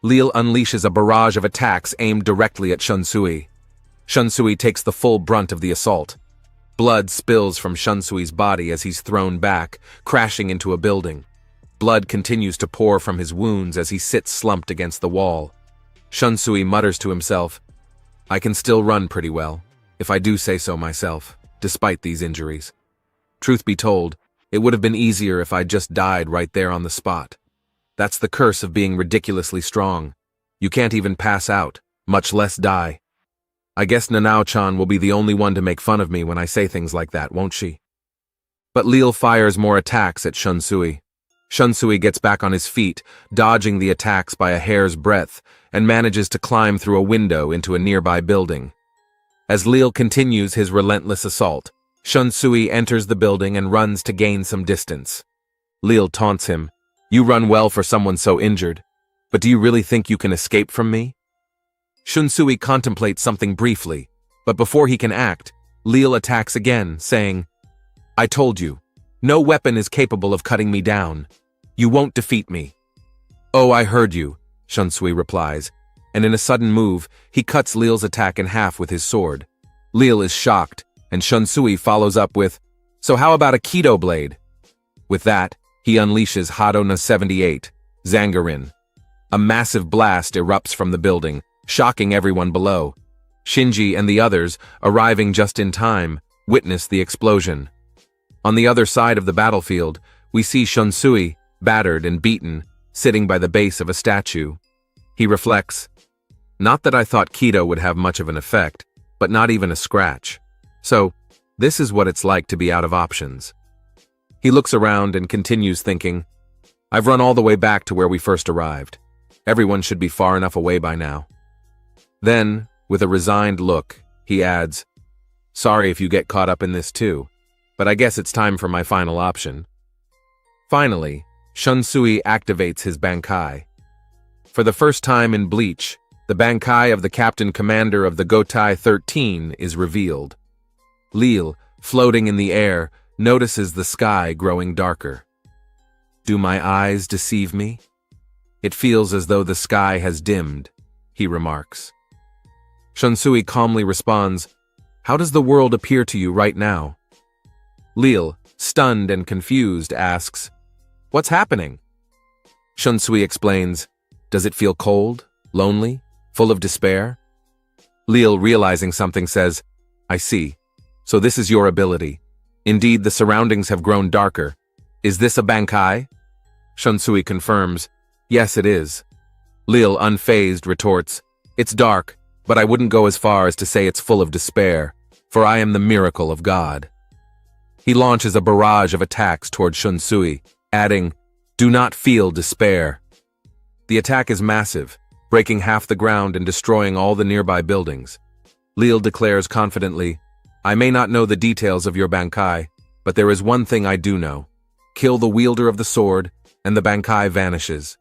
Lille unleashes a barrage of attacks aimed directly at Shunsui. Shunsui takes the full brunt of the assault. Blood spills from Shunsui's body as he's thrown back, crashing into a building. Blood continues to pour from his wounds as he sits slumped against the wall. Shunsui mutters to himself, "I can still run pretty well, if I do say so myself, despite these injuries. Truth be told, it would have been easier if I'd just died right there on the spot. That's the curse of being ridiculously strong. You can't even pass out, much less die. I guess Nanao-chan will be the only one to make fun of me when I say things like that, won't she?" But Lille fires more attacks at Shunsui. Shunsui gets back on his feet, dodging the attacks by a hair's breadth, and manages to climb through a window into a nearby building. As Lille continues his relentless assault, Shunsui enters the building and runs to gain some distance. Lille taunts him, "You run well for someone so injured, but do you really think you can escape from me?" Shunsui contemplates something briefly, but before he can act, Lille attacks again, saying, "I told you, no weapon is capable of cutting me down. You won't defeat me." "Oh, I heard you," Shunsui replies, and in a sudden move, he cuts Lille's attack in half with his sword. Lille is shocked, and Shunsui follows up with, "So how about a Kido blade?" With that, he unleashes Hadona 78, Zangarin. A massive blast erupts from the building, shocking everyone below. Shinji and the others, arriving just in time, witness the explosion. On the other side of the battlefield, we see Shunsui, battered and beaten, sitting by the base of a statue. He reflects, "Not that I thought Kido would have much of an effect, but not even a scratch. So, this is what it's like to be out of options." He looks around and continues thinking, "I've run all the way back to where we first arrived. Everyone should be far enough away by now." Then, with a resigned look, he adds, "Sorry if you get caught up in this too, but I guess it's time for my final option." Finally, Shunsui activates his Bankai. For the first time in Bleach, the Bankai of the Captain Commander of the Gotai 13 is revealed. Lille, floating in the air, notices the sky growing darker. "Do my eyes deceive me? It feels as though the sky has dimmed," he remarks. Shunsui calmly responds, "How does the world appear to you right now?" Lille, stunned and confused, asks, "What's happening?" Shunsui explains, "Does it feel cold, lonely, full of despair?" Lille, realizing something, says, "I see. So this is your ability. Indeed, the surroundings have grown darker. Is this a Bankai?" Shunsui confirms, "Yes, it is." Lille, unfazed, retorts, "It's dark, but I wouldn't go as far as to say it's full of despair, for I am the miracle of God." He launches a barrage of attacks toward Shunsui, adding, "Do not feel despair." The attack is massive, breaking half the ground and destroying all the nearby buildings. Lille declares confidently, "I may not know the details of your Bankai, but there is one thing I do know. Kill the wielder of the sword, and the Bankai vanishes."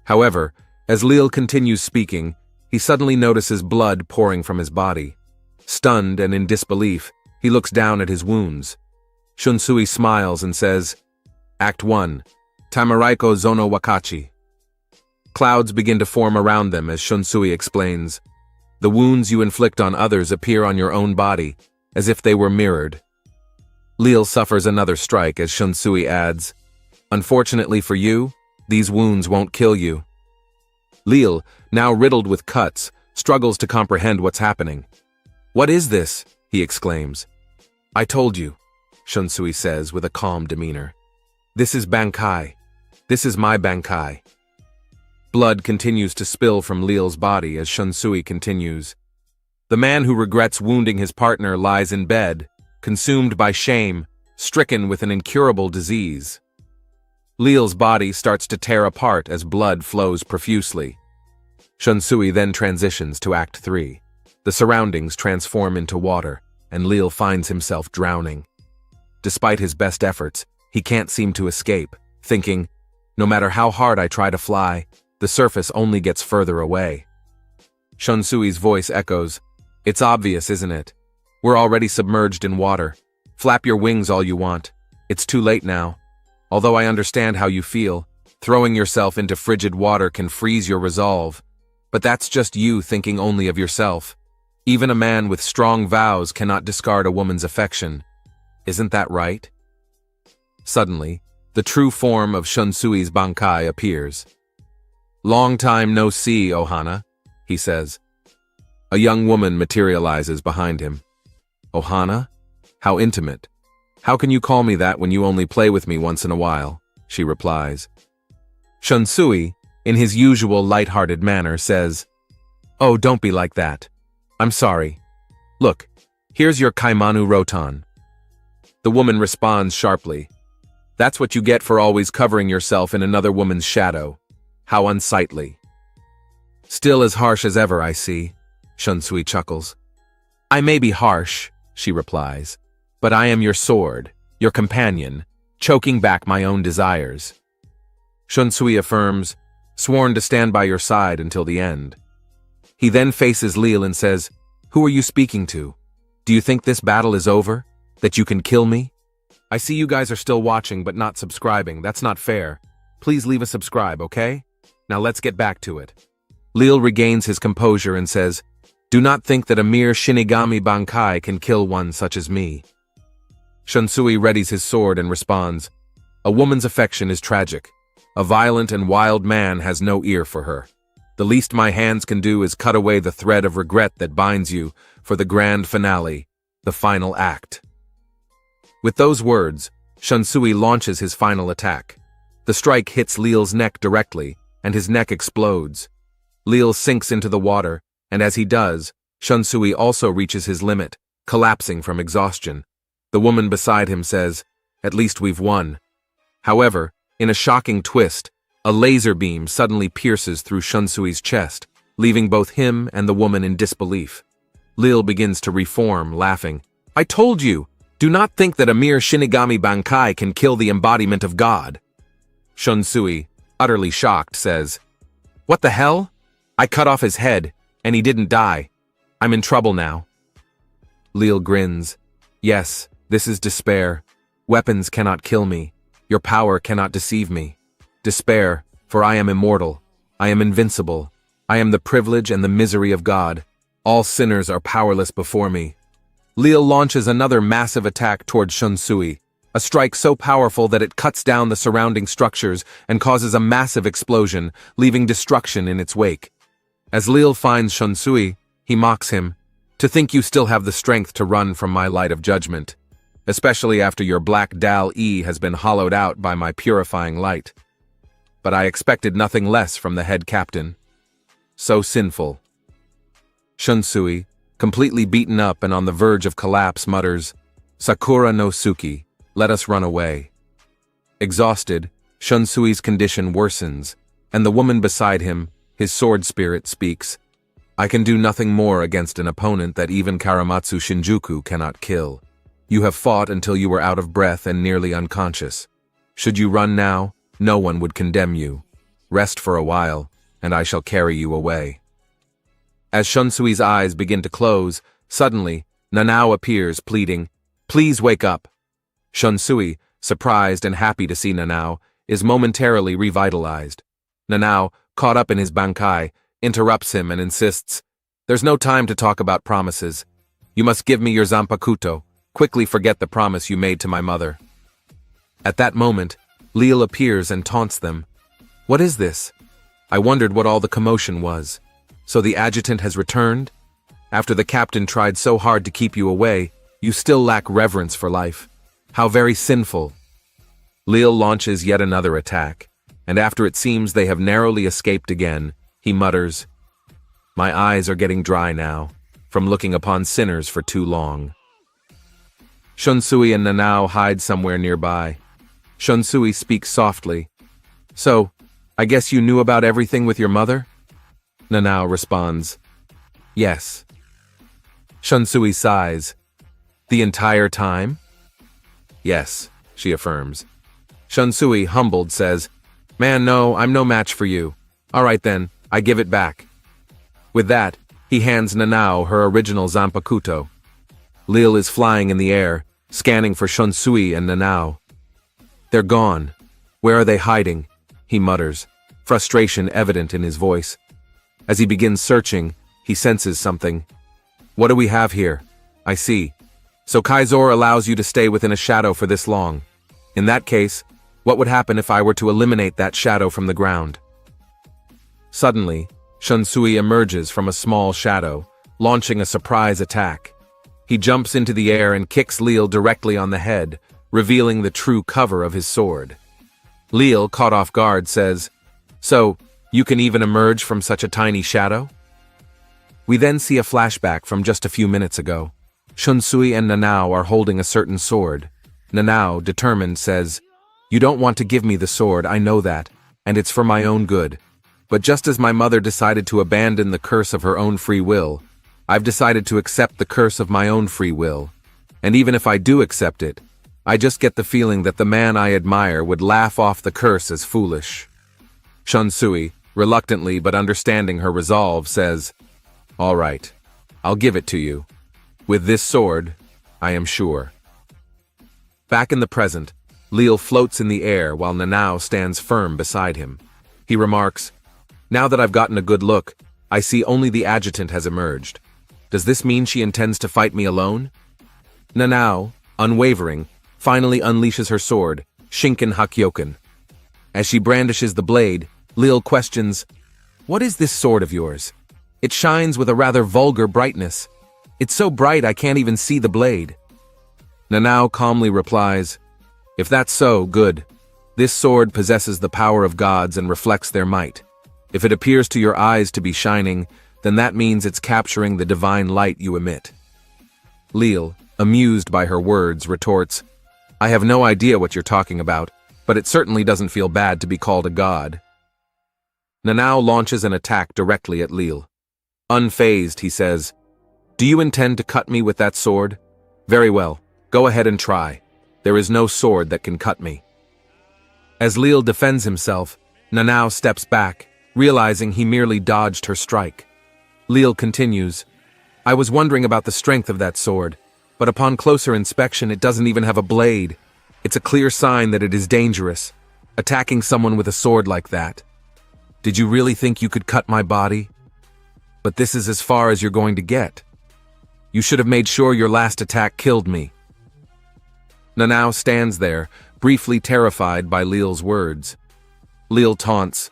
However, as Lille continues speaking, he suddenly notices blood pouring from his body. Stunned and in disbelief, he looks down at his wounds. Shunsui smiles and says, "Act 1, Tamaraiko Zono Wakachi." Clouds begin to form around them as Shunsui explains, "The wounds you inflict on others appear on your own body, as if they were mirrored." Lille suffers another strike as Shunsui adds, "Unfortunately for you, these wounds won't kill you." Lille, now riddled with cuts, struggles to comprehend what's happening. "What is this?" he exclaims. "I told you," Shunsui says with a calm demeanor. "This is Bankai. This is my Bankai." Blood continues to spill from Lille's body as Shunsui continues. The man who regrets wounding his partner lies in bed, consumed by shame, stricken with an incurable disease. Lille's body starts to tear apart as blood flows profusely. Shunsui then transitions to Act 3. The surroundings transform into water, and Lille finds himself drowning. Despite his best efforts, he can't seem to escape, thinking, "No matter how hard I try to fly, the surface only gets further away." Shunsui's voice echoes, "It's obvious, isn't it? We're already submerged in water. Flap your wings all you want. It's too late now. Although I understand how you feel, Throwing yourself into frigid water can freeze your resolve. But that's just you thinking only of yourself. Even a man with strong vows cannot discard a woman's affection. Isn't that right? Suddenly, the true form of Shunsui's Bankai appears. "Long time no see, Ohana," he says. A young woman materializes behind him. "Ohana? How intimate. How can you call me that when you only play with me once in a while?" she replies. Shunsui, in his usual light-hearted manner, says, "Oh, don't be like that. I'm sorry. Look, here's your kaimanu rotan." The woman responds sharply, "That's what you get for always covering yourself in another woman's shadow. How unsightly." "Still as harsh as ever, I see," Shunsui chuckles. "I may be harsh," she replies, "but I am your sword, your companion, choking back my own desires." Shunsui affirms, "Sworn to stand by your side until the end." He then faces Lille and says, "Who are you speaking to? Do you think this battle is over? That you can kill me? I see you guys are still watching but not subscribing. That's not fair. Please leave a subscribe, okay? Now let's get back to it." Lille regains his composure and says, "Do not think that a mere Shinigami Bankai can kill one such as me." Shunsui readies his sword and responds, "A woman's affection is tragic. A violent and wild man has no ear for her. The least my hands can do is cut away the thread of regret that binds you for the grand finale, the final act." With those words, Shunsui launches his final attack. The strike hits Lille's neck directly, and his neck explodes. Lille sinks into the water, and as he does, Shunsui also reaches his limit, collapsing from exhaustion. The woman beside him says, "At least we've won." However, in a shocking twist, a laser beam suddenly pierces through Shunsui's chest, leaving both him and the woman in disbelief. Lille begins to reform, laughing. "I told you! Do not think that a mere Shinigami Bankai can kill the embodiment of God." Shunsui, utterly shocked, says, "What the hell? I cut off his head, and he didn't die. I'm in trouble now." Lille grins. "Yes, this is despair. Weapons cannot kill me. Your power cannot deceive me. Despair, for I am immortal. I am invincible. I am the privilege and the misery of God. All sinners are powerless before me." Lille launches another massive attack towards Shunsui, a strike so powerful that it cuts down the surrounding structures and causes a massive explosion, leaving destruction in its wake. As Lille finds Shunsui, he mocks him, "To think you still have the strength to run from my light of judgment, especially after your black Dal-E has been hollowed out by my purifying light. But I expected nothing less from the head captain. So sinful." Shunsui, completely beaten up and on the verge of collapse, mutters, "Sakura no Suki, let us run away." Exhausted, Shunsui's condition worsens, and the woman beside him, his sword spirit, speaks, "I can do nothing more against an opponent that even Karamatsu Shinjuku cannot kill. You have fought until you were out of breath and nearly unconscious. Should you run now, no one would condemn you. Rest for a while, and I shall carry you away." As Shunsui's eyes begin to close, suddenly, Nanao appears, pleading, "Please wake up." Shunsui, surprised and happy to see Nanao, is momentarily revitalized. Nanao, caught up in his Bankai, interrupts him and insists, "There's no time to talk about promises. You must give me your Zanpakuto. Quickly forget the promise you made to my mother." At that moment, Lille appears and taunts them. "What is this? I wondered what all the commotion was. So the adjutant has returned? After the captain tried so hard to keep you away, you still lack reverence for life. How very sinful." Lille launches yet another attack, and after it seems they have narrowly escaped again, he mutters, "My eyes are getting dry now, from looking upon sinners for too long." Shunsui and Nanao hide somewhere nearby. Shunsui speaks softly. "So, I guess you knew about everything with your mother?" Nanao responds, "Yes." Shunsui sighs. "The entire time?" "Yes," she affirms. Shunsui, humbled, says, "Man, no, I'm no match for you. All right then, I give it back." With that, he hands Nanao her original Zanpakuto. Lille is flying in the air, scanning for Shunsui and Nanao. "They're gone. Where are they hiding?" he mutters, frustration evident in his voice. As he begins searching, he senses something. What do we have here? I see. So Kaizor allows you to stay within a shadow for this long. In that case, what would happen if I were to eliminate that shadow from the ground? Suddenly, Shunsui emerges from a small shadow, launching a surprise attack. He jumps into the air and kicks Lille directly on the head, revealing the true cover of his sword. Lille, caught off guard, says, "So, you can even emerge from such a tiny shadow?" We then see a flashback from just a few minutes ago. Shunsui and Nanao are holding a certain sword. Nanao, determined, says, "You don't want to give me the sword, I know that, and it's for my own good. But just as my mother decided to abandon the curse of her own free will, I've decided to accept the curse of my own free will. And even if I do accept it, I just get the feeling that the man I admire would laugh off the curse as foolish." Shunsui, reluctantly but understanding her resolve, says, "All right, I'll give it to you. With this sword, I am sure." Back in the present, Lille floats in the air while Nanao stands firm beside him. He remarks, "Now that I've gotten a good look, I see only the adjutant has emerged. Does this mean she intends to fight me alone?" Nanao, unwavering, finally unleashes her sword, Shinken Hakyoken. As she brandishes the blade, Lille questions, "What is this sword of yours? It shines with a rather vulgar brightness. It's so bright I can't even see the blade." Nanao calmly replies, "If that's so, good. This sword possesses the power of gods and reflects their might. If it appears to your eyes to be shining, then that means it's capturing the divine light you emit." Lille, amused by her words, retorts, "I have no idea what you're talking about, but it certainly doesn't feel bad to be called a god." Nanao launches an attack directly at Lille. Unfazed, he says, "Do you intend to cut me with that sword? Very well, go ahead and try. There is no sword that can cut me." As Lille defends himself, Nanao steps back, realizing he merely dodged her strike. Lille continues, "I was wondering about the strength of that sword, but upon closer inspection it doesn't even have a blade. It's a clear sign that it is dangerous, attacking someone with a sword like that. Did you really think you could cut my body? But this is as far as you're going to get. You should have made sure your last attack killed me." Nanao stands there, briefly terrified by Lille's words. Lille taunts,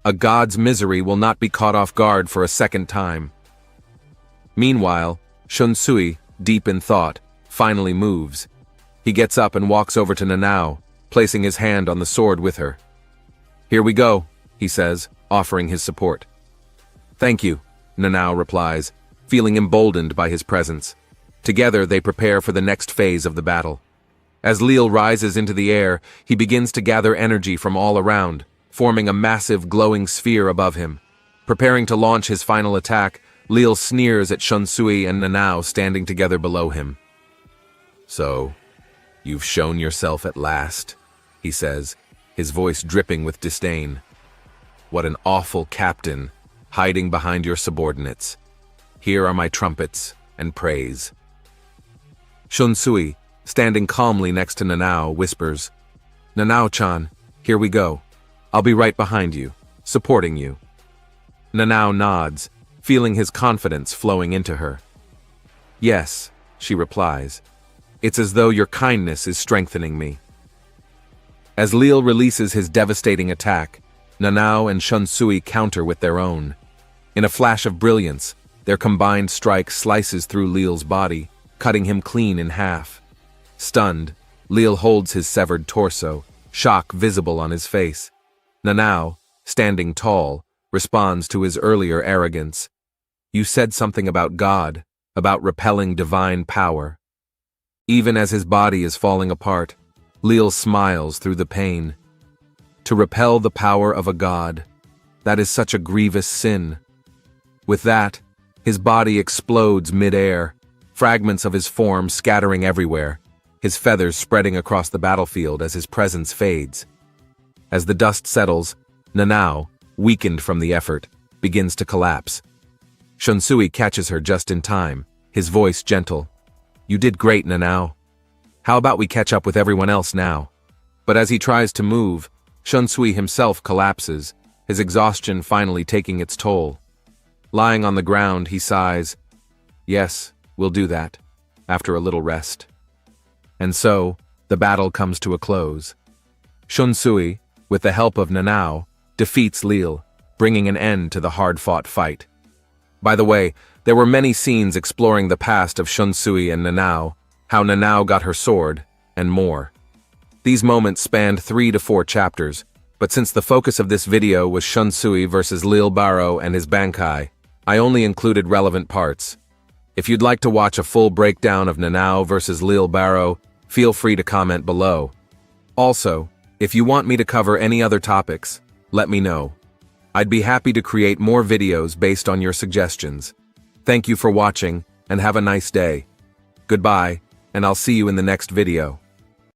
"A god's misery will not be caught off guard for a second time." Meanwhile, Shunsui, deep in thought, finally moves. He gets up and walks over to Nanao, placing his hand on the sword with her. "Here we go," he says, offering his support. "Thank you," Nanao replies, feeling emboldened by his presence. Together they prepare for the next phase of the battle. As Lille rises into the air, he begins to gather energy from all around, forming a massive glowing sphere above him. Preparing to launch his final attack, Lille sneers at Shunsui and Nanao standing together below him. "So, you've shown yourself at last," he says, his voice dripping with disdain. "What an awful captain, hiding behind your subordinates. Here are my trumpets and praise." Shunsui, standing calmly next to Nanao, whispers, "Nanao-chan, here we go. I'll be right behind you, supporting you." Nanao nods, feeling his confidence flowing into her. "Yes," she replies. "It's as though your kindness is strengthening me." As Lille releases his devastating attack, Nanao and Shunsui counter with their own. In a flash of brilliance, their combined strike slices through Lille's body, cutting him clean in half. Stunned, Lille holds his severed torso, shock visible on his face. Nanao, standing tall, responds to his earlier arrogance. "You said something about God, about repelling divine power." Even as his body is falling apart, Lille smiles through the pain. To repel the power of a god, that is such a grievous sin. With that, his body explodes mid-air, fragments of his form scattering everywhere, his feathers spreading across the battlefield as his presence fades. As the dust settles, Nanao, weakened from the effort, begins to collapse. Shunsui catches her just in time, his voice gentle. "You did great, Nanao. How about we catch up with everyone else now?" But as he tries to move, Shunsui himself collapses, his exhaustion finally taking its toll. Lying on the ground, he sighs, "Yes, we'll do that," after a little rest. And so, the battle comes to a close. Shunsui, with the help of Nanao, defeats Lille, bringing an end to the hard-fought fight. By the way, there were many scenes exploring the past of Shunsui and Nanao, how Nanao got her sword, and more. These moments spanned 3 to 4 chapters, but since the focus of this video was Shunsui versus Lille Barro and his Bankai, I only included relevant parts. If you'd like to watch a full breakdown of Nanao versus Lille Barro, feel free to comment below. Also, if you want me to cover any other topics, let me know. I'd be happy to create more videos based on your suggestions. Thank you for watching, and have a nice day. Goodbye, and I'll see you in the next video.